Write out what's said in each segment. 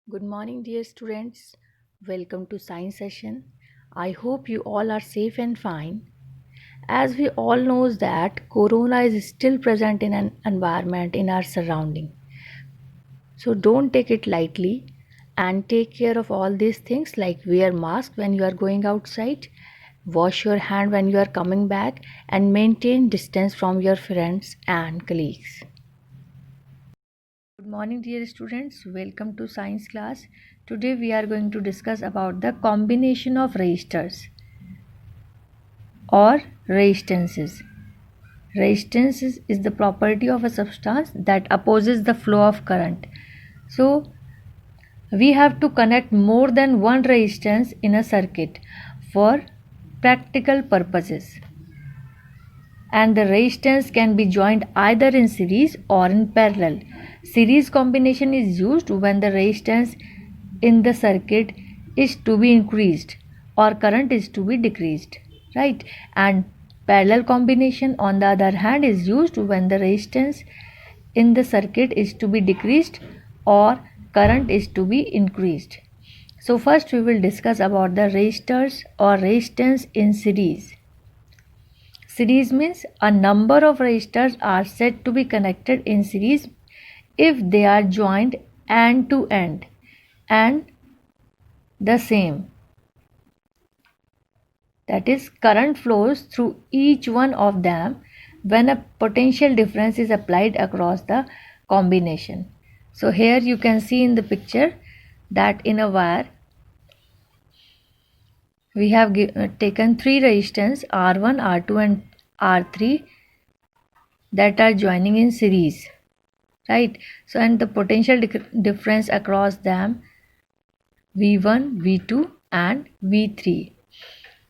Good morning, dear students. Welcome to science session. I hope you all are safe and fine. As we all knows that corona is still present in an environment in our surrounding. So don't take it lightly and take care of all these things like wear mask when you are going outside, wash your hand when you are coming back and maintain distance from your friends and colleagues. Good morning, dear students. Welcome to science class. Today we are going to discuss about the combination of resistors or resistances. Resistance is the property of a substance that opposes the flow of current. So we have to connect more than one resistance in a circuit for practical purposes. And the resistance can be joined either in series or in parallel. Series combination is used when the resistance in the circuit is to be increased or current is to be decreased, right? And parallel combination on the other hand is used when the resistance in the circuit is to be decreased or current is to be increased. So first we will discuss about the resistors or resistance in series. Series means a number of resistors are said to be connected in series if they are joined end to end and the same. That is, current flows through each one of them when a potential difference is applied across the combination. So here you can see in the picture that in a wire we have taken three resistors R1, R2 and R3 that are joining in series, right? So and the potential difference across them V1, V2 and V3.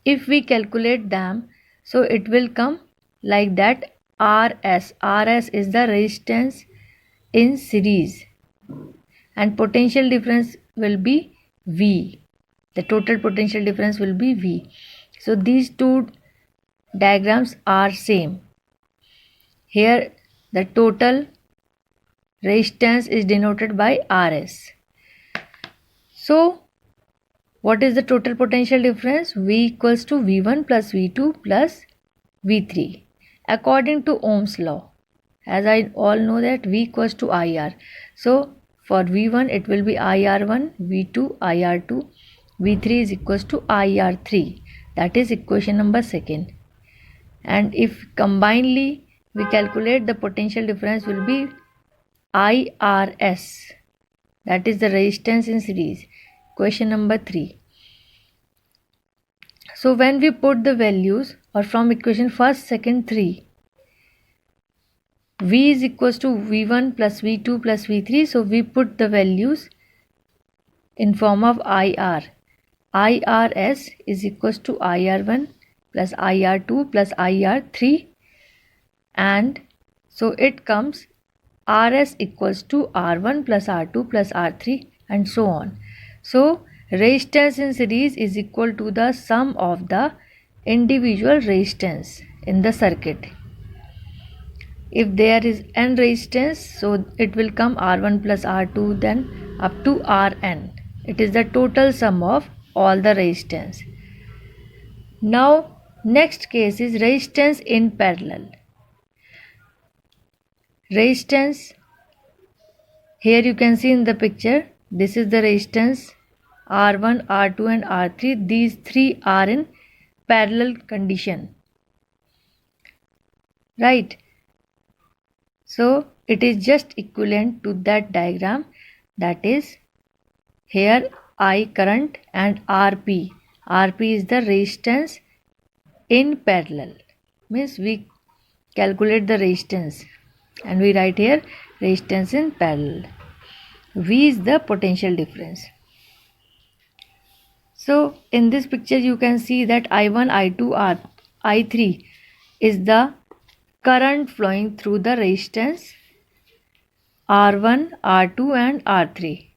If we calculate them, so it will come like that. Rs is the resistance in series and potential difference will be V. The total potential difference will be V. So these two diagrams are same. Here the total resistance is denoted by Rs. So what is the total potential difference? V equals to V1 plus V2 plus V3 according to Ohm's law. As I all know that V equals to IR. So for V1 it will be IR1, V2 IR2, V3 is equals to IR3. That is equation number 2. And if combinedly we calculate, the potential difference will be IRS. That is the resistance in series. Question number 3. So when we put the values or from equation first, second, 3, V is equals to V1 plus V2 plus V3. So we put the values in form of IR. IRS is equals to IR1 plus IR2 plus IR3. And so it comes RS equals to R1 plus R2 plus R3 and so on. So resistance in series is equal to the sum of the individual resistance in the circuit. If there is n resistance, so it will come R1 plus R2 then up to Rn. It is the total sum of all the resistance. Now next case is resistance in parallel. Resistance, here you can see in the picture, this is the resistance R1, R2 and R3. These three are in parallel condition, right? So it is just equivalent to that diagram, that is here I current and Rp. Rp is the resistance in parallel, means we calculate the resistance and we write here resistance in parallel. V is the potential difference. So in this picture you can see that I1, I2, I3 is the current flowing through the resistance R1, R2 and R3.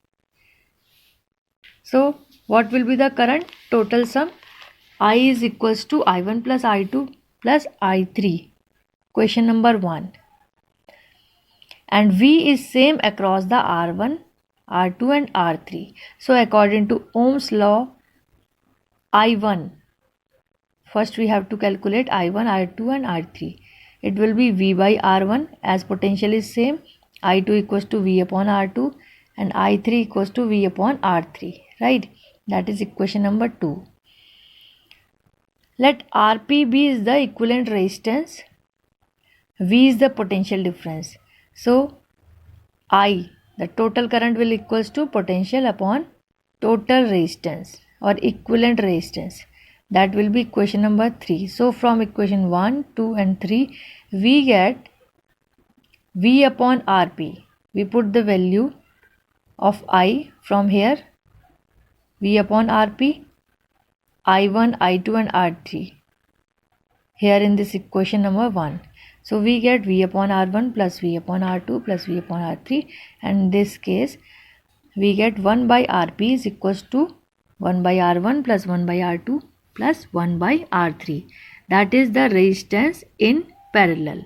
So what will be the current? Total sum I is equals to I1 plus I2 plus I3. Question number 1. And V is same across the R1 R2 and R3. So according to Ohm's law, I1, first we have to calculate I1, R2 and R3. It will be V by R1 as potential is same, I2 equals to V upon R2 and I3 equals to V upon R3, right? That is equation number 2. Let Rp be is the equivalent resistance, V is the potential difference. So I, the total current will equals to potential upon total resistance or equivalent resistance. That will be equation number 3. So from equation 1, 2 and 3 we get V upon Rp. We put the value of I from here, V upon Rp, I1, I2 and R3 here in this equation number 1. So we get V upon R1 plus V upon R2 plus V upon R3, and in this case we get 1 by Rp is equals to 1 by R1 plus 1 by R2 plus 1 by R3. That is the resistance in parallel.